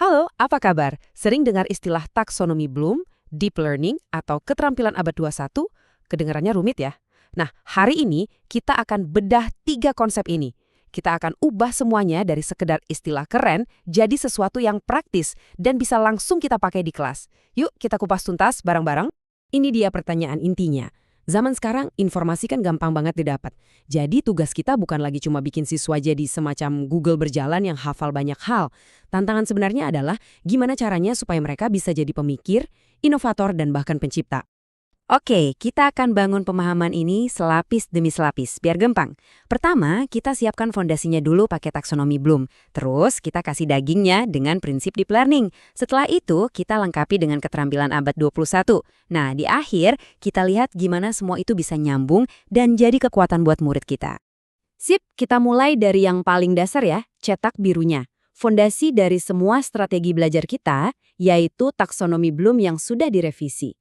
Halo, apa kabar? Sering dengar istilah taksonomi Bloom, deep learning, atau keterampilan abad 21? Kedengarannya rumit ya? Nah, hari ini kita akan bedah 3 konsep ini. Kita akan ubah semuanya dari sekedar istilah keren jadi sesuatu yang praktis dan bisa langsung kita pakai di kelas. Yuk kita kupas tuntas bareng-bareng. Ini dia pertanyaan intinya. Zaman sekarang informasi kan gampang banget didapat. Jadi tugas kita bukan lagi cuma bikin siswa jadi semacam Google berjalan yang hafal banyak hal. Tantangan sebenarnya adalah gimana caranya supaya mereka bisa jadi pemikir, inovator, dan bahkan pencipta. Oke, kita akan bangun pemahaman ini selapis demi selapis, biar gampang. Pertama, kita siapkan fondasinya dulu pakai taksonomi Bloom. Terus, kita kasih dagingnya dengan prinsip deep learning. Setelah itu, kita lengkapi dengan keterampilan abad 21. Nah, di akhir, kita lihat gimana semua itu bisa nyambung dan jadi kekuatan buat murid kita. Sip, kita mulai dari yang paling dasar ya, cetak birunya. Fondasi dari semua strategi belajar kita, yaitu taksonomi Bloom yang sudah direvisi.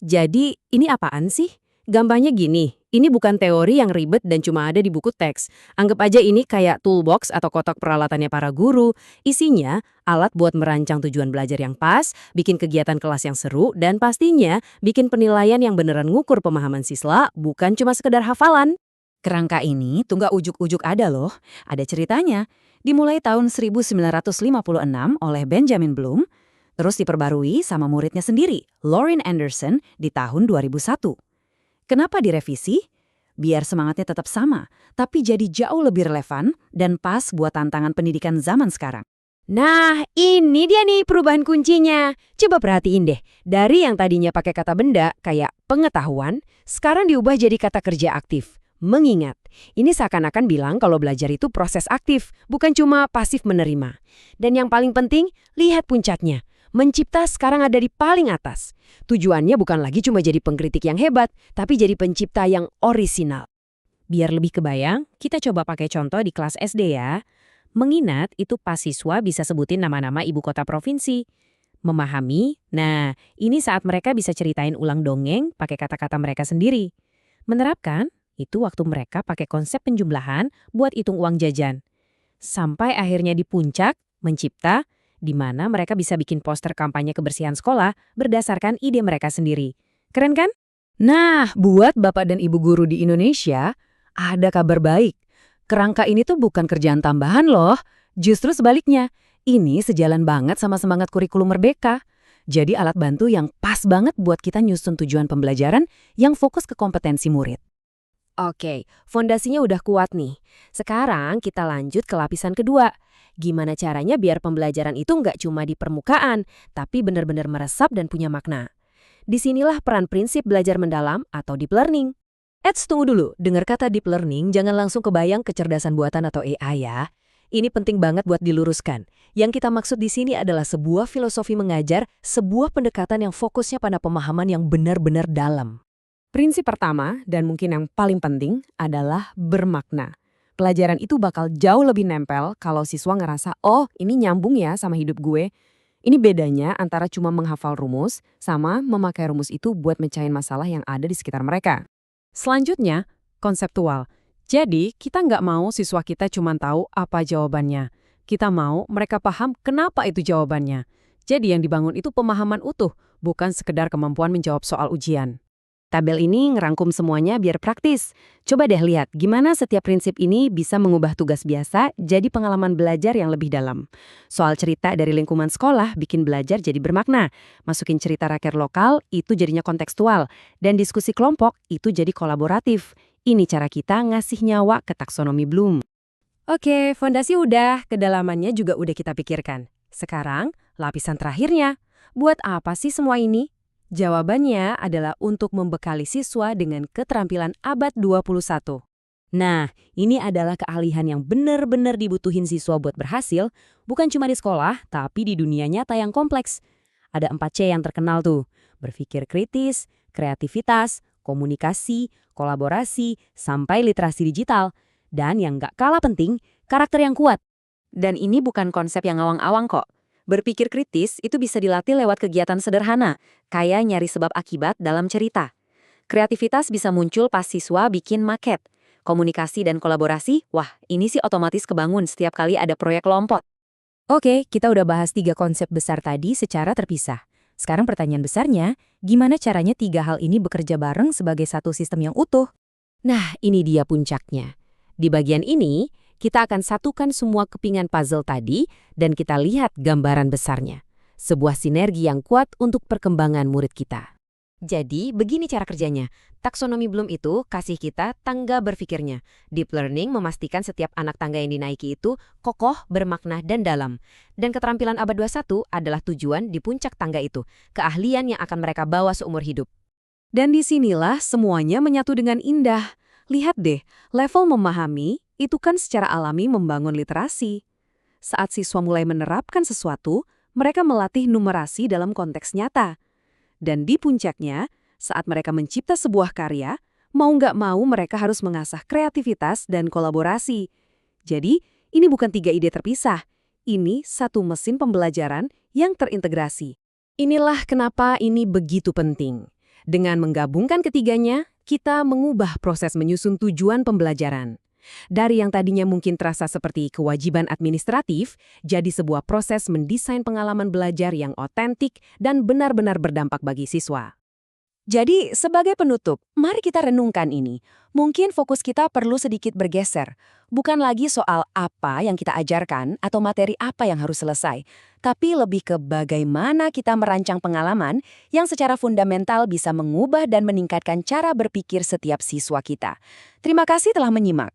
Jadi, ini apaan sih? Gampangnya gini, ini bukan teori yang ribet dan cuma ada di buku teks. Anggap aja ini kayak toolbox atau kotak peralatannya para guru. Isinya, alat buat merancang tujuan belajar yang pas, bikin kegiatan kelas yang seru, dan pastinya bikin penilaian yang beneran ngukur pemahaman siswa, bukan cuma sekedar hafalan. Kerangka ini tuh nggak ujuk-ujuk ada loh. Ada ceritanya. Dimulai tahun 1956 oleh Benjamin Bloom, terus diperbarui sama muridnya sendiri, Lauren Anderson, di tahun 2001. Kenapa direvisi? Biar semangatnya tetap sama, tapi jadi jauh lebih relevan dan pas buat tantangan pendidikan zaman sekarang. Nah, ini dia nih perubahan kuncinya. Coba perhatiin deh, dari yang tadinya pakai kata benda kayak pengetahuan, sekarang diubah jadi kata kerja aktif. Mengingat, ini seakan-akan bilang kalau belajar itu proses aktif, bukan cuma pasif menerima. Dan yang paling penting, lihat puncaknya. Mencipta sekarang ada di paling atas. Tujuannya bukan lagi cuma jadi pengkritik yang hebat, tapi jadi pencipta yang orisinal. Biar lebih kebayang, kita coba pakai contoh di kelas SD ya. Mengingat itu pas siswa bisa sebutin nama-nama ibu kota provinsi. Memahami, nah ini saat mereka bisa ceritain ulang dongeng pakai kata-kata mereka sendiri. Menerapkan, itu waktu mereka pakai konsep penjumlahan buat hitung uang jajan. Sampai akhirnya di puncak, mencipta, di mana mereka bisa bikin poster kampanye kebersihan sekolah berdasarkan ide mereka sendiri. Keren kan? Nah, buat Bapak dan Ibu guru di Indonesia, ada kabar baik. Kerangka ini tuh bukan kerjaan tambahan loh. Justru sebaliknya, ini sejalan banget sama semangat kurikulum Merdeka. Jadi alat bantu yang pas banget buat kita nyusun tujuan pembelajaran yang fokus ke kompetensi murid. Oke, fondasinya udah kuat nih. Sekarang kita lanjut ke lapisan kedua. Gimana caranya biar pembelajaran itu nggak cuma di permukaan, tapi benar-benar meresap dan punya makna. Disinilah peran prinsip belajar mendalam atau deep learning. Tunggu dulu, dengar kata deep learning jangan langsung kebayang kecerdasan buatan atau AI ya. Ini penting banget buat diluruskan. Yang kita maksud di sini adalah sebuah filosofi mengajar, sebuah pendekatan yang fokusnya pada pemahaman yang benar-benar dalam. Prinsip pertama, dan mungkin yang paling penting, adalah bermakna. Pelajaran itu bakal jauh lebih nempel kalau siswa ngerasa, oh ini nyambung ya sama hidup gue. Ini bedanya antara cuma menghafal rumus sama memakai rumus itu buat mecahin masalah yang ada di sekitar mereka. Selanjutnya, konseptual. Jadi, kita nggak mau siswa kita cuma tahu apa jawabannya. Kita mau mereka paham kenapa itu jawabannya. Jadi yang dibangun itu pemahaman utuh, bukan sekedar kemampuan menjawab soal ujian. Tabel ini ngerangkum semuanya biar praktis. Coba deh lihat gimana setiap prinsip ini bisa mengubah tugas biasa jadi pengalaman belajar yang lebih dalam. Soal cerita dari lingkungan sekolah bikin belajar jadi bermakna. Masukin cerita rakyat lokal itu jadinya kontekstual. Dan diskusi kelompok itu jadi kolaboratif. Ini cara kita ngasih nyawa ke taksonomi Bloom. Oke, fondasi udah, kedalamannya juga udah kita pikirkan. Sekarang, lapisan terakhirnya. Buat apa sih semua ini? Jawabannya adalah untuk membekali siswa dengan keterampilan abad 21. Nah, ini adalah keahlian yang benar-benar dibutuhin siswa buat berhasil, bukan cuma di sekolah, tapi di dunia nyata yang kompleks. Ada 4C yang terkenal tuh, berpikir kritis, kreativitas, komunikasi, kolaborasi, sampai literasi digital. Dan yang nggak kalah penting, karakter yang kuat. Dan ini bukan konsep yang awang-awang kok. Berpikir kritis itu bisa dilatih lewat kegiatan sederhana, kayak nyari sebab akibat dalam cerita. Kreativitas bisa muncul pas siswa bikin maket. Komunikasi dan kolaborasi, wah ini sih otomatis kebangun setiap kali ada proyek kelompok. Oke, kita udah bahas 3 konsep besar tadi secara terpisah. Sekarang pertanyaan besarnya, gimana caranya 3 hal ini bekerja bareng sebagai satu sistem yang utuh? Nah, ini dia puncaknya. Di bagian ini, kita akan satukan semua kepingan puzzle tadi dan kita lihat gambaran besarnya. Sebuah sinergi yang kuat untuk perkembangan murid kita. Jadi, begini cara kerjanya. Taksonomi Bloom itu kasih kita tangga berpikirnya. Deep Learning memastikan setiap anak tangga yang dinaiki itu kokoh, bermakna, dan dalam. Dan keterampilan abad 21 adalah tujuan di puncak tangga itu, keahlian yang akan mereka bawa seumur hidup. Dan disinilah semuanya menyatu dengan indah. Lihat deh, level memahami itu kan secara alami membangun literasi. Saat siswa mulai menerapkan sesuatu, mereka melatih numerasi dalam konteks nyata. Dan di puncaknya, saat mereka mencipta sebuah karya, mau nggak mau mereka harus mengasah kreativitas dan kolaborasi. Jadi, ini bukan 3 ide terpisah. Ini satu mesin pembelajaran yang terintegrasi. Inilah kenapa ini begitu penting. Dengan menggabungkan ketiganya, kita mengubah proses menyusun tujuan pembelajaran. Dari yang tadinya mungkin terasa seperti kewajiban administratif, jadi sebuah proses mendesain pengalaman belajar yang otentik dan benar-benar berdampak bagi siswa. Jadi, sebagai penutup, mari kita renungkan ini. Mungkin fokus kita perlu sedikit bergeser. Bukan lagi soal apa yang kita ajarkan atau materi apa yang harus selesai, tapi lebih ke bagaimana kita merancang pengalaman yang secara fundamental bisa mengubah dan meningkatkan cara berpikir setiap siswa kita. Terima kasih telah menyimak.